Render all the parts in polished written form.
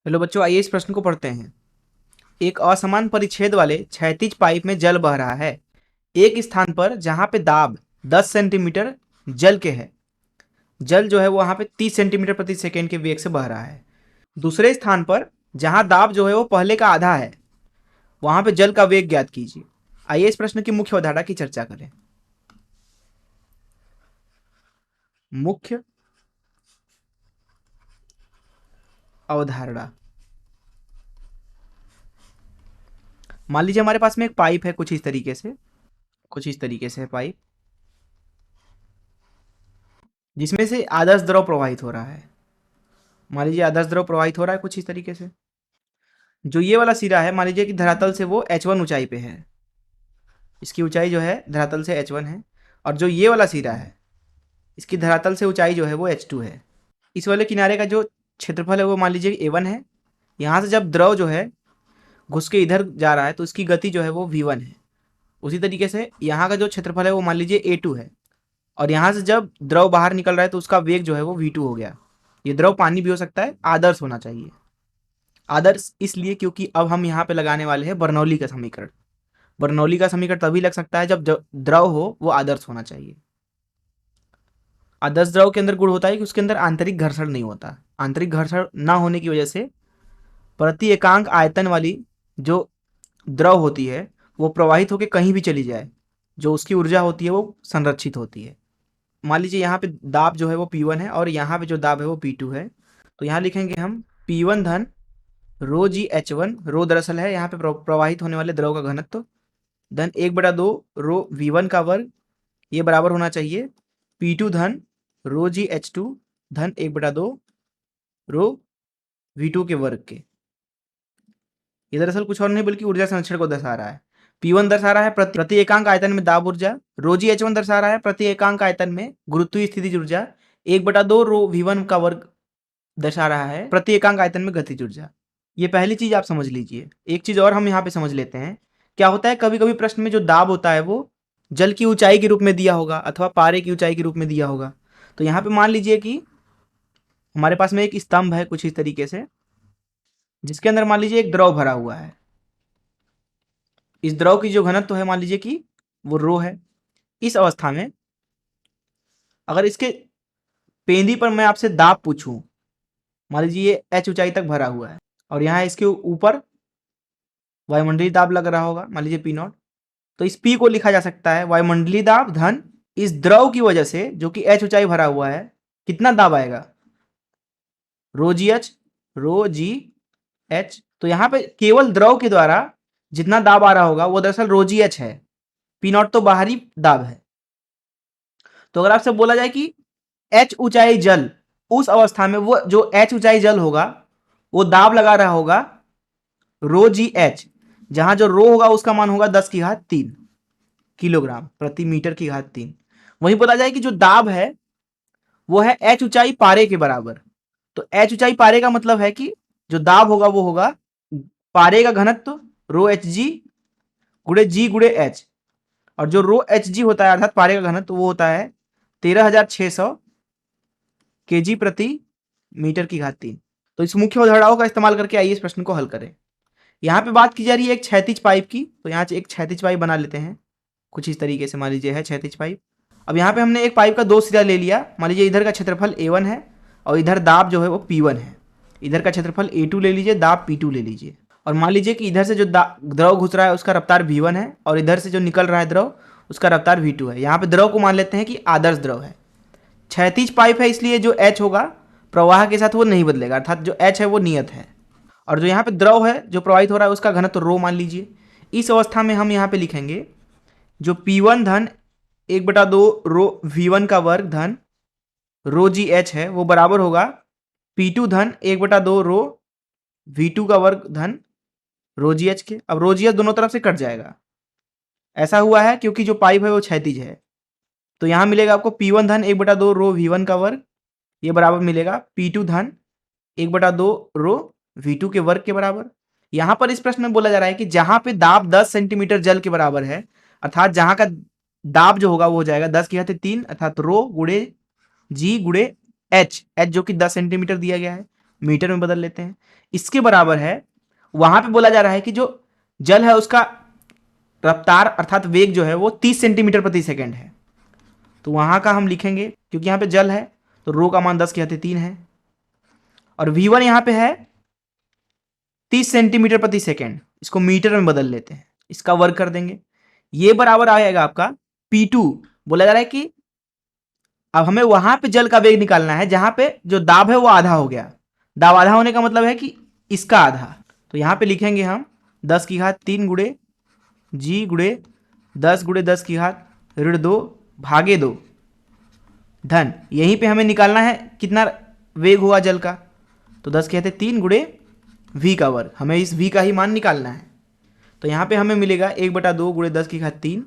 Hello बच्चों, आइए इस प्रश्न को पढ़ते हैं। एक असमान परिच्छेद वाले क्षैतिज पाइप में जल बह रहा है। एक स्थान पर जहां पे दाब 10 सेंटीमीटर जल के है, जल जो है वो वहां पे 30 सेंटीमीटर प्रति सेकेंड के वेग से बह रहा है। दूसरे स्थान पर जहां दाब जो है वो पहले का आधा है, वहां पे जल का वेग ज्ञात कीजिए। आइए इस प्रश्न की मुख्य अवधारणा की चर्चा करें। मुख्य अवधारणा, मान लीजिए हमारे पास में एक पाइप है, कुछ इस तरीके से है पाइप, जिसमें से आदर्श द्रव प्रवाहित हो रहा है। मान लीजिए आदर्श द्रव प्रवाहित हो रहा है कुछ इस तरीके से। जो ये वाला सिरा है, मान लीजिए कि धरातल से वो h1 ऊंचाई पे है, इसकी ऊंचाई जो है धरातल से h1 है। और जो ये वाला सिरा है, इसकी धरातल से ऊंचाई जो है वो h2 है। इस वाले किनारे का जो क्षेत्रफल है वो मान लीजिए कि a1 है। यहाँ से जब द्रव जो है घुस के इधर जा रहा है तो इसकी गति जो है वो v1 है। उसी तरीके से यहाँ का जो क्षेत्रफल है वो मान लीजिए a2 है, और यहाँ से जब द्रव बाहर निकल रहा है तो उसका वेग जो है वो v2 हो गया। ये द्रव पानी भी हो सकता है, आदर्श होना चाहिए। आदर्श इसलिए क्योंकि अब हम यहाँ पे लगाने वाले हैं बर्नौली का समीकरण। बर्नौली का समीकरण तभी लग सकता है जब द्रव हो वो आदर्श होना चाहिए। आदर्श द्रव के अंदर गुण होता है कि उसके अंदर आंतरिक घर्षण नहीं होता। आंतरिक घर्षण ना होने की वजह से प्रति एकांक आयतन वाली जो द्रव होती है वो प्रवाहित होकर कहीं भी चली जाए, जो उसकी ऊर्जा होती है वो संरक्षित होती है। मान लीजिए यहाँ पे दाब जो है वो P1 है और यहाँ पे जो दाब है वो P2 है, तो यहाँ लिखेंगे हम P1 धन रो जी H1। रो दरअसल है यहाँ पे प्रवाहित होने वाले द्रव का घनत्व, धन 1/2 रो V1 का वर्ग, ये बराबर होना चाहिए P2 धन रो जी H2 धन 1/2 रो V2 के वर्ग के। ये दरअसल कुछ और नहीं बल्कि ऊर्जा संरक्षण को दर्शा रहा है। P1 दर्शा रहा है प्रति एकांक आयतन में दाब ऊर्जा, रो जी H1 दर्शा रहा है प्रति एकांक आयतन में गुरुत्वीय स्थितिज ऊर्जा, 1/2 रो V1 का वर्ग दर्शा रहा है प्रति एकांक आयतन में गतिज ऊर्जा। ये पहली चीज आप समझ लीजिए। एक चीज और हम यहाँ पे समझ लेते हैं। क्या होता है, कभी कभी प्रश्न में जो दाब होता है वो जल की ऊंचाई के रूप में दिया होगा अथवा पारे की ऊंचाई के रूप में दिया होगा। तो यहाँ पे मान लीजिए कि हमारे पास में एक स्तंभ है कुछ इस तरीके से, जिसके अंदर मान लीजिए एक द्रव भरा हुआ है। इस द्रव की जो घनत्व है मान लीजिए कि वो रो है। इस अवस्था में अगर इसके पेंदी पर मैं आपसे दाब पूछूं, मान लीजिए ये h ऊंचाई तक भरा हुआ है और यहाँ इसके ऊपर वायुमंडलीय दाब लग रहा होगा, मान लीजिए P0। तो इस P को लिखा जा सकता है वायुमंडलीय दाब धन इस द्रव की वजह से जो कि h ऊंचाई भरा हुआ है, कितना दाब आएगा, रो जी एच। तो यहाँ पे केवल द्रव के द्वारा जितना दाब आ रहा होगा वो दरअसल रो जी एच है। P0 तो बाहरी दाब है। तो अगर आपसे बोला जाए कि h ऊंचाई जल, उस अवस्था में वो जो h ऊंचाई जल होगा वो दाब लगा रहा होगा रो जी एच, जहां जो रो होगा उसका मान होगा 10⁻³ किलोग्राम प्रति मीटर की घात 3। वहीं बोला जाए कि जो दाब है वो है h ऊंचाई पारे के बराबर। तो h ऊंचाई पारे का मतलब है कि जो दाब होगा वो होगा पारे का घनत्व रो एच जी गुड़े एच, और जो रो एच जी होता है अर्थात पारे का घनत्व वो होता है 13,600 kg प्रति मीटर की घात 3। तो इस मुख्य अवधारणाओं का इस्तेमाल करके आइए इस प्रश्न को हल करें। यहाँ पे बात की जा रही है एक क्षैतिज पाइप की, तो यहाँ एक क्षैतिज पाइप बना लेते हैं कुछ इस तरीके से। मान लीजिए है क्षैतिज पाइप। अब यहाँ पे हमने एक पाइप का दो सिरा ले लिया। मान लीजिए इधर का क्षेत्रफल A1 है और इधर दाब जो है वो P1 है। इधर का क्षेत्रफल A2 ले लीजिए, दाब P2 ले लीजिए। और मान लीजिए कि इधर से जो द्रव घुस रहा है उसका रफ्तार V1 है और इधर से जो निकल रहा है द्रव उसका रफ्तार V2 है। यहाँ पे द्रव को मान लेते हैं कि आदर्श द्रव है। क्षैतिज पाइप है इसलिए जो H होगा प्रवाह के साथ वो नहीं बदलेगा, अर्थात जो H है वो नियत है। और जो यहाँ पे द्रव है जो प्रवाहित हो रहा है उसका घनत्व रो मान लीजिए। इस अवस्था में हम यहाँ पे लिखेंगे जो P1 धन 1/2 रो V1 का वर्ग धन रो जी एच है वो बराबर होगा P2 धन 1/2 रो V2 का वर्ग धन रो जी एच के। अब रो जी एच दोनों तरफ से कट जाएगा। ऐसा हुआ है क्योंकि जो पाइप है वो क्षैतिज है। तो यहाँ मिलेगा आपको P1 धन 1/2 रो V1 का वर्ग, ये बराबर मिलेगा P2 धन 1/2 रो V2 के वर्ग के बराबर। यहाँ पर इस प्रश्न में बोला जा रहा है कि जहां पे दाब 10 सेंटीमीटर जल के बराबर है, अर्थात जहां का दाब जो होगा वो हो जाएगा 10⁻³ अर्थात रो गुड़े जी गुड़े एच जो कि 10 सेंटीमीटर दिया गया है मीटर में बदल लेते हैं। इसके बराबर है, वहां पे बोला जा रहा है कि जो जल है उसका रफ्तार अर्थात वेग जो है वो 30 सेंटीमीटर प्रति सेकंड है। तो वहां का हम लिखेंगे, क्योंकि यहाँ पे जल है तो रो का मान 10 के घाते 3 है, और v1 यहाँ पे है 30 सेंटीमीटर प्रति सेकंड। इसको मीटर में बदल लेते हैं, इसका वर्ग कर देंगे, ये बराबर आएगा आपका P2। बोला जा रहा है कि अब हमें वहां पे जल का वेग निकालना है जहां पे जो दाब है वो आधा हो गया। दाब आधा होने का मतलब है कि इसका आधा। तो यहां पे लिखेंगे हम 10 की घात 3 गुणे जी गुणे 10 गुणे 10 की घात ऋण 2 भागे 2 धन, यहीं पे हमें निकालना है कितना वेग हुआ जल का। तो 10 कहते 3 गुणे v का वर्ग, हमें इस v का ही मान निकालना है। तो यहाँ पे हमें मिलेगा 1/2 गुणे 10 की घात 3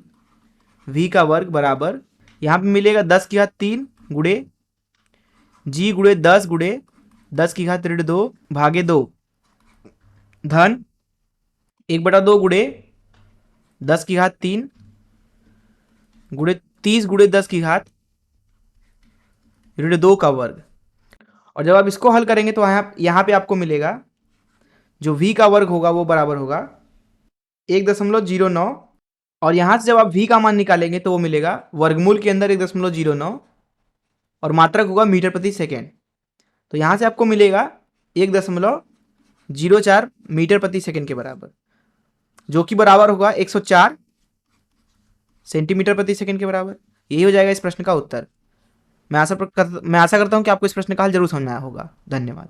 v का वर्ग बराबर, यहाँ पे मिलेगा 10 की घात 3 गुणे g गुणे 10 गुणे 10 की घात ऋण 2 भागे 2 धन 1/2 गुणे 10 की घात 3 गुणे 30 गुणे 10 की घात ऋण 2 का वर्ग। और जब आप इसको हल करेंगे तो यहाँ पे आपको मिलेगा जो v का वर्ग होगा वो बराबर होगा 1.09, और यहाँ से जब आप v का मान निकालेंगे तो वो मिलेगा वर्गमूल के अंदर 1.09 और मात्रक होगा मीटर प्रति सेकेंड। तो यहाँ से आपको मिलेगा 1.04 मीटर प्रति सेकेंड के बराबर, जो कि बराबर होगा 104 सेंटीमीटर प्रति सेकेंड के बराबर। यही हो जाएगा इस प्रश्न का उत्तर। मैं आशा करता हूँ कि आपको इस प्रश्न का हल जरूर समझ में आया होगा। धन्यवाद।